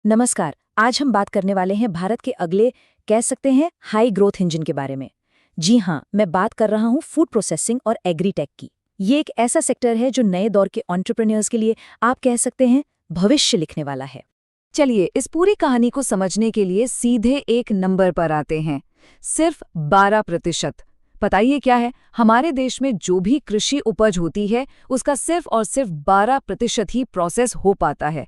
नमस्कार। आज हम बात करने वाले हैं भारत के अगले कह सकते हैं हाई ग्रोथ इंजन के बारे में। जी हाँ, मैं बात कर रहा हूँ फूड प्रोसेसिंग और एग्रीटेक की। ये एक ऐसा सेक्टर है जो नए दौर के एंटरप्रेन्योर्स के लिए आप कह सकते हैं भविष्य लिखने वाला है। चलिए इस पूरी कहानी को समझने के लिए सीधे एक नंबर पर आते हैं। सिर्फ 12%। बताइए क्या है? हमारे देश में जो भी कृषि उपज होती है उसका सिर्फ और सिर्फ 12% ही प्रोसेस हो पाता है।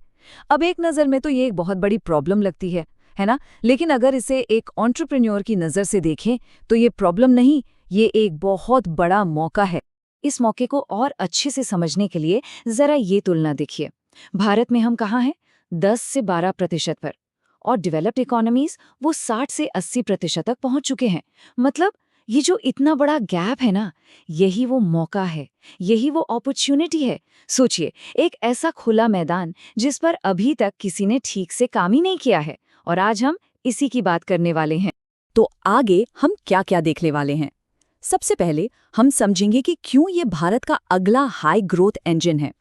अब एक नज़र में तो ये एक बहुत बड़ी प्रॉब्लम लगती है ना? लेकिन अगर इसे एक एंटरप्रेन्योर की नज़र से देखें तो ये प्रॉब्लम नहीं, ये एक बहुत बड़ा मौका है। इस मौके को और अच्छे से समझने के लिए जरा ये तुलना देखिए। भारत में हम कहाँ हैं? 10 से 12% पर, और डेवलप्ड इकोनॉमीज वो 60 से 80% तक पहुंच चुके हैं। मतलब ये जो इतना बड़ा गैप है ना, यही वो मौका है, यही वो अपॉर्चुनिटी है। सोचिए, एक ऐसा खुला मैदान जिस पर अभी तक किसी ने ठीक से काम ही नहीं किया है, और आज हम इसी की बात करने वाले हैं। तो आगे हम क्या-क्या देखने वाले हैं? सबसे पहले हम समझेंगे कि क्यों ये भारत का अगला हाई ग्रोथ इंजन है।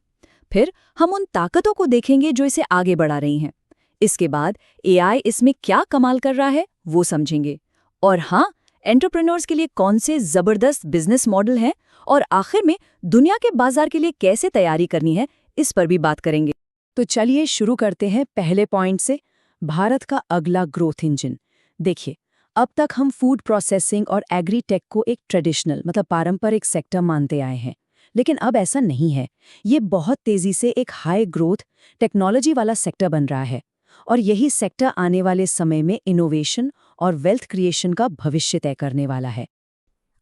फिर हम उन ताकतों को देखेंगे जो इसे आगे बढ़ा रही हैं। इसके बाद एआई इसमें क्या कमाल कर रहा है वो समझेंगे। और हाँ, एंटरप्रेन्योर्स के लिए कौन से जबरदस्त बिजनेस मॉडल हैं और आखिर में दुनिया के बाजार के लिए कैसे तैयारी करनी है, इस पर भी बात करेंगे। तो चलिए शुरू करते हैं पहले पॉइंट से, भारत का अगला ग्रोथ इंजन। देखिए, अब तक हम फूड प्रोसेसिंग और एग्रीटेक को एक ट्रेडिशनल पारंपरिक सेक्टर मानते आए हैं। लेकिन अब ऐसा नहीं है। ये बहुत तेजी से एक हाई ग्रोथ टेक्नोलॉजी वाला सेक्टर बन रहा है, और यही सेक्टर आने वाले समय में इनोवेशन और वेल्थ क्रिएशन का भविष्य तय करने वाला है।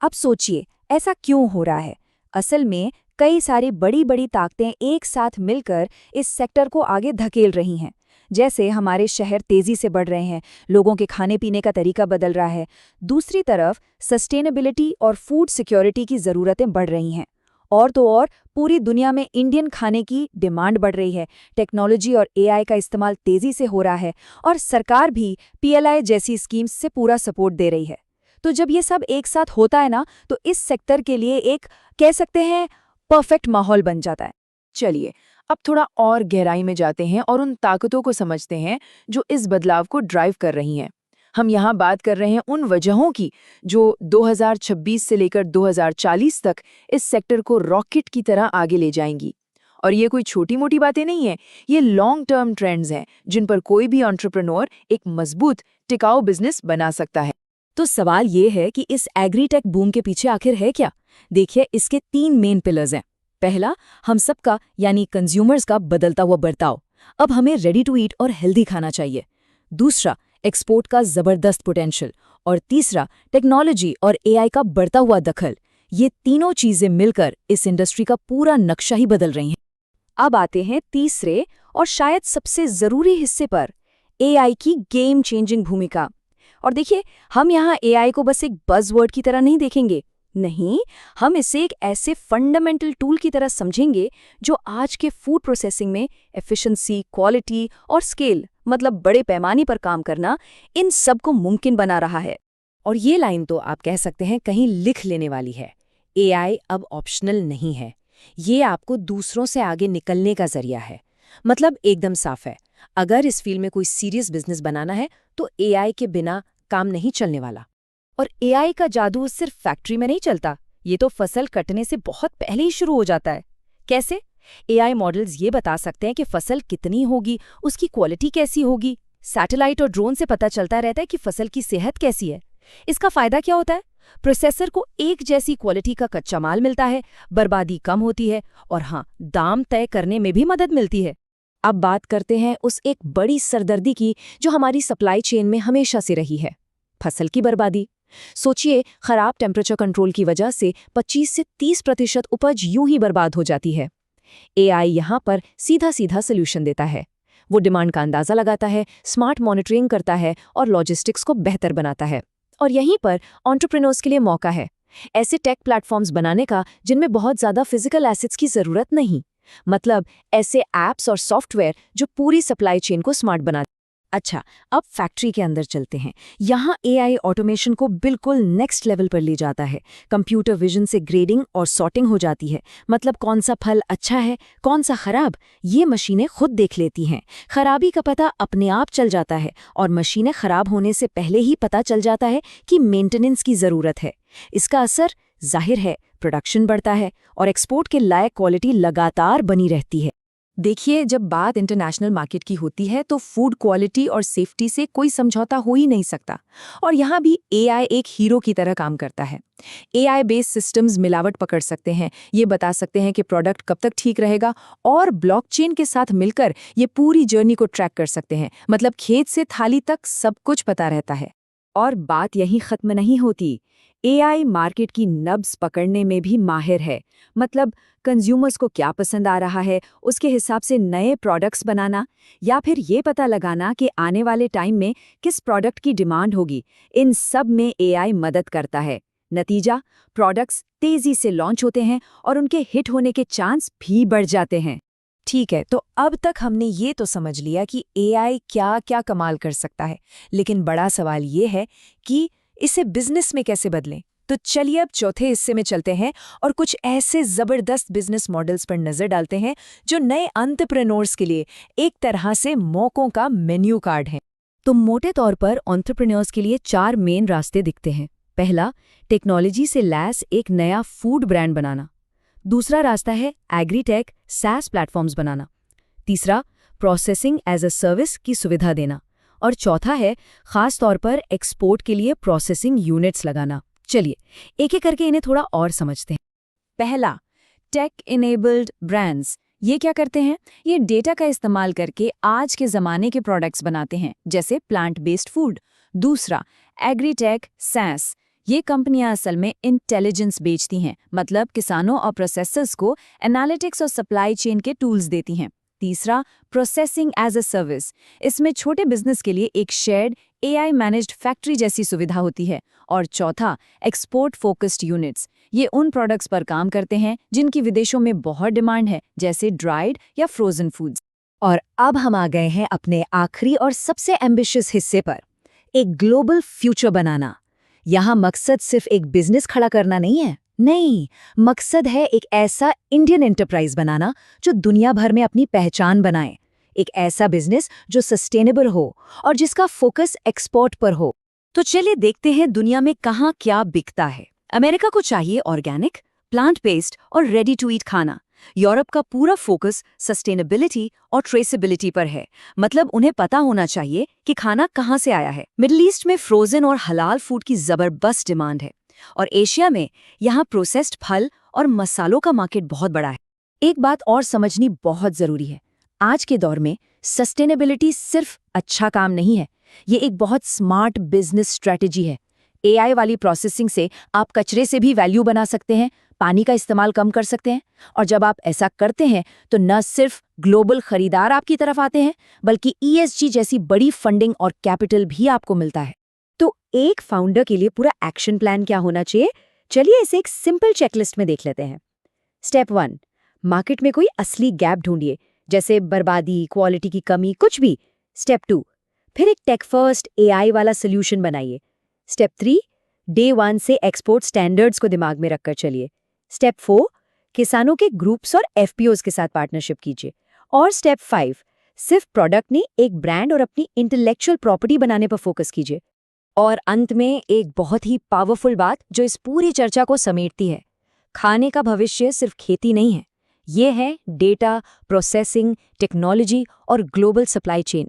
अब सोचिए, ऐसा क्यों हो रहा है? असल में कई सारी बड़ी बड़ी ताकतें एक साथ मिलकर इस सेक्टर को आगे धकेल रही हैं। जैसे हमारे शहर तेजी से बढ़ रहे हैं, लोगों के खाने पीने का तरीका बदल रहा है। दूसरी तरफ सस्टेनेबिलिटी और फूड सिक्योरिटी की ज़रूरतें बढ़ रही हैं। और तो और पूरी दुनिया में इंडियन खाने की डिमांड बढ़ रही है। टेक्नोलॉजी और एआई का इस्तेमाल तेजी से हो रहा है, और सरकार भी पीएलआई जैसी स्कीम्स से पूरा सपोर्ट दे रही है। तो जब ये सब एक साथ होता है ना, तो इस सेक्टर के लिए एक कह सकते हैं परफेक्ट माहौल बन जाता है। चलिए अब थोड़ा और गहराई में जाते हैं और उन ताकतों को समझते हैं जो इस बदलाव को ड्राइव कर रही हैं। हम यहाँ बात कर रहे हैं उन वजहों की जो 2026 से लेकर 2040 तक इस सेक्टर को रॉकेट की तरह आगे ले जाएंगी। और ये कोई छोटी मोटी बातें नहीं हैं, ये लॉन्ग टर्म ट्रेंड्स हैं जिन पर कोई भी एंटरप्रेन्योर एक मजबूत टिकाऊ बिजनेस बना सकता है। तो सवाल ये है कि इस एग्रीटेक बूम के पीछे आखिर है क्या? देखिए, इसके 3 मेन पिलर्स हैं। पहला, हम सबका यानी कंज्यूमर्स का बदलता हुआ बर्ताव। अब हमें रेडी टू ईट और हेल्दी खाना चाहिए। दूसरा, एक्सपोर्ट का जबरदस्त पोटेंशियल। और तीसरा, टेक्नोलॉजी और एआई का बढ़ता हुआ दखल। ये तीनों चीजें मिलकर इस इंडस्ट्री का पूरा नक्शा ही बदल रही हैं। अब आते हैं तीसरे और शायद सबसे जरूरी हिस्से पर, एआई की गेम चेंजिंग भूमिका। और देखिए, हम यहाँ एआई को बस एक बज़वर्ड की तरह नहीं देखेंगे। नहीं, हम इसे एक ऐसे फंडामेंटल टूल की तरह समझेंगे जो आज के फूड प्रोसेसिंग में एफिशिएंसी, क्वालिटी और स्केल, मतलब बड़े पैमाने पर काम करना, इन सब को मुमकिन बना रहा है। और ये लाइन तो आप कह सकते हैं कहीं लिख लेने वाली है। एआई अब ऑप्शनल नहीं है, ये आपको दूसरों से आगे निकलने का जरिया है। मतलब एकदम साफ है, अगर इस फील्ड में कोई सीरियस बिजनेस बनाना है तो एआई के बिना काम नहीं चलने वाला। और एआई का जादू सिर्फ फैक्ट्री में नहीं चलता, ये तो फसल कटने से बहुत पहले ही शुरू हो जाता है। कैसे? एआई मॉडल्स ये बता सकते हैं कि फसल कितनी होगी, उसकी क्वालिटी कैसी होगी। सैटेलाइट और ड्रोन से पता चलता रहता है कि फसल की सेहत कैसी है। इसका फायदा क्या होता है? प्रोसेसर को एक जैसी क्वालिटी का कच्चा माल मिलता है, बर्बादी कम होती है, और हाँ, दाम तय करने में भी मदद मिलती है। अब बात करते हैं उस एक बड़ी सरदर्दी की जो हमारी सप्लाई चेन में हमेशा से रही है, फसल की बर्बादी। सोचिए, खराब टेम्परेचर कंट्रोल की वजह से 25 से 30% उपज यूं ही बर्बाद हो जाती है। एआई यहाँ पर सीधा सीधा सोल्यूशन देता है। वो डिमांड का अंदाजा लगाता है, स्मार्ट मॉनिटरिंग करता है और लॉजिस्टिक्स को बेहतर बनाता है। और यहीं पर एंटरप्रेन्योर्स के लिए मौका है, ऐसे टेक प्लेटफॉर्म्स बनाने का जिनमें बहुत ज़्यादा फिजिकल एसेट्स की ज़रूरत नहीं। मतलब ऐसे ऐप्स और सॉफ्टवेयर जो पूरी सप्लाई चेन को स्मार्ट बनाते हैं। अच्छा, अब फैक्ट्री के अंदर चलते हैं। यहाँ एआई ऑटोमेशन को बिल्कुल नेक्स्ट लेवल पर ले जाता है। कंप्यूटर विजन से ग्रेडिंग और सॉर्टिंग हो जाती है। मतलब कौन सा फल अच्छा है, कौन सा खराब, ये मशीनें खुद देख लेती हैं। खराबी का पता अपने आप चल जाता है और मशीनें खराब होने से पहले ही पता चल जाता है कि मेंटेनेंस की ज़रूरत है। इसका असर जाहिर है, प्रोडक्शन बढ़ता है और एक्सपोर्ट के लायक क्वालिटी लगातार बनी रहती है। देखिए, जब बात इंटरनेशनल मार्केट की होती है तो फूड क्वालिटी और सेफ्टी से कोई समझौता हो ही नहीं सकता। और यहाँ भी एआई एक हीरो की तरह काम करता है। एआई बेस्ड सिस्टम्स मिलावट पकड़ सकते हैं, ये बता सकते हैं कि प्रोडक्ट कब तक ठीक रहेगा, और ब्लॉकचेन के साथ मिलकर ये पूरी जर्नी को ट्रैक कर सकते हैं। मतलब खेत से थाली तक सब कुछ पता रहता है। और बात यहीं खत्म नहीं होती। एआई मार्केट की नब्ज पकड़ने में भी माहिर है। मतलब कंज्यूमर्स को क्या पसंद आ रहा है, उसके हिसाब से नए प्रोडक्ट्स बनाना, या फिर ये पता लगाना कि आने वाले टाइम में किस प्रोडक्ट की डिमांड होगी। इन सब में एआई मदद करता है। नतीजा, प्रोडक्ट्स तेजी से लॉन्च होते हैं और उनके हिट होने के चांस भी बढ़ जाते हैं। ठीक है, तो अब तक हमने ये तो समझ लिया कि एआई क्या क्या कमाल कर सकता है, लेकिन बड़ा सवाल ये है कि इसे बिजनेस में कैसे बदलें। तो चलिए अब चौथे हिस्से में चलते हैं और कुछ ऐसे जबरदस्त बिजनेस मॉडल्स पर नजर डालते हैं जो नए एंटरप्रेन्योर्स के लिए एक तरह से मौकों का मेन्यू कार्ड है। तो मोटे तौर पर एंटरप्रेन्योर्स के लिए 4 मेन रास्ते दिखते हैं। पहला, टेक्नोलॉजी से लैस एक नया फूड ब्रांड बनाना। दूसरा रास्ता है एग्रीटेक SaaS प्लेटफॉर्म्स बनाना। तीसरा, प्रोसेसिंग एज अ सर्विस की सुविधा देना। और चौथा है खास तौर पर एक्सपोर्ट के लिए प्रोसेसिंग यूनिट्स लगाना। चलिए एक एक करके इन्हें थोड़ा और समझते हैं। पहला, टेक इनेबल्ड ब्रांड्स। ये क्या करते हैं? ये डेटा का इस्तेमाल करके आज के ज़माने के प्रोडक्ट्स बनाते हैं, जैसे प्लांट बेस्ड फूड। दूसरा, एग्रीटेक SaaS। ये कंपनियां असल में इंटेलिजेंस बेचती हैं, मतलब किसानों और प्रोसेसर्स को एनालिटिक्स और सप्लाई चेन के टूल्स देती हैं। तीसरा, प्रोसेसिंग एज अ सर्विस। इसमें छोटे बिजनेस के लिए एक शेयर्ड एआई मैनेज्ड फैक्ट्री जैसी सुविधा होती है। और चौथा, एक्सपोर्ट फोकस्ड यूनिट्स। ये उन प्रोडक्ट्स पर काम करते हैं जिनकी विदेशों में बहुत डिमांड है, जैसे ड्राइड या फ्रोजन फूड्स। और अब हम आ गए हैं अपने आखिरी और सबसे एम्बिशियस हिस्से पर, एक ग्लोबल फ्यूचर बनाना। यहाँ मकसद सिर्फ एक बिजनेस खड़ा करना नहीं है। नहीं, मकसद है एक ऐसा इंडियन एंटरप्राइज बनाना जो दुनिया भर में अपनी पहचान बनाए। एक ऐसा बिजनेस जो सस्टेनेबल हो और जिसका फोकस एक्सपोर्ट पर हो। तो चलिए देखते हैं दुनिया में कहाँ क्या बिकता है। अमेरिका को चाहिए ऑर्गेनिक, प्लांट बेस्ड और रेडी टू ईट खाना। यूरोप का पूरा फोकस सस्टेनेबिलिटी और ट्रेसेबिलिटी पर है। मतलब उन्हें पता होना चाहिए कि खाना कहाँ से आया है। मिडिल ईस्ट में फ्रोजन और हलाल फूड की जबरदस्त डिमांड है। और एशिया में यहाँ प्रोसेस्ड फल और मसालों का मार्केट बहुत बड़ा है। एक बात और समझनी बहुत जरूरी है। आज के दौर में सस्टेनेबिलिटी सिर्फ अच्छा काम नहीं है, ये एक बहुत स्मार्ट बिजनेस स्ट्रेटेजी है। एआई वाली प्रोसेसिंग से आप कचरे से भी वैल्यू बना सकते हैं, पानी का इस्तेमाल कम कर सकते हैं। और जब आप ऐसा करते हैं तो न सिर्फ ग्लोबल खरीदार आपकी तरफ आते हैं, बल्कि ESG जैसी बड़ी फंडिंग और कैपिटल भी आपको मिलता है। तो एक फाउंडर के लिए पूरा एक्शन प्लान क्या होना चाहिए? चलिए इसे एक सिंपल चेकलिस्ट में देख लेते हैं। स्टेप 1, मार्केट में कोई असली गैप ढूंढिए, जैसे बर्बादी, क्वालिटी की कमी, कुछ भी। स्टेप 2, फिर एक टेक फर्स्ट एआई वाला सोल्यूशन बनाइए। स्टेप 3, डे 1 से एक्सपोर्ट स्टैंडर्ड्स को दिमाग में रखकर चलिए। स्टेप 4, किसानों के ग्रुप्स और FPOs के साथ पार्टनरशिप कीजिए। और स्टेप 5, सिर्फ प्रोडक्ट नहीं, एक ब्रांड और अपनी इंटेलेक्चुअल प्रॉपर्टी बनाने पर फोकस कीजिए। और अंत में एक बहुत ही पावरफुल बात जो इस पूरी चर्चा को समेटती है। खाने का भविष्य सिर्फ खेती नहीं है, ये है डेटा, प्रोसेसिंग, टेक्नोलॉजी और ग्लोबल सप्लाई चेन।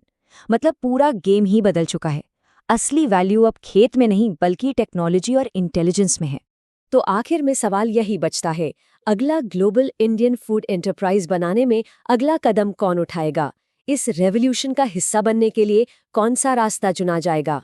मतलब पूरा गेम ही बदल चुका है। असली वैल्यू अब खेत में नहीं बल्कि टेक्नोलॉजी और इंटेलिजेंस में है। तो आखिर में सवाल यही बचता है, अगला ग्लोबल इंडियन फूड एंटरप्राइज बनाने में अगला कदम कौन उठाएगा? इस रेवोल्यूशन का हिस्सा बनने के लिए कौन सा रास्ता चुना जाएगा?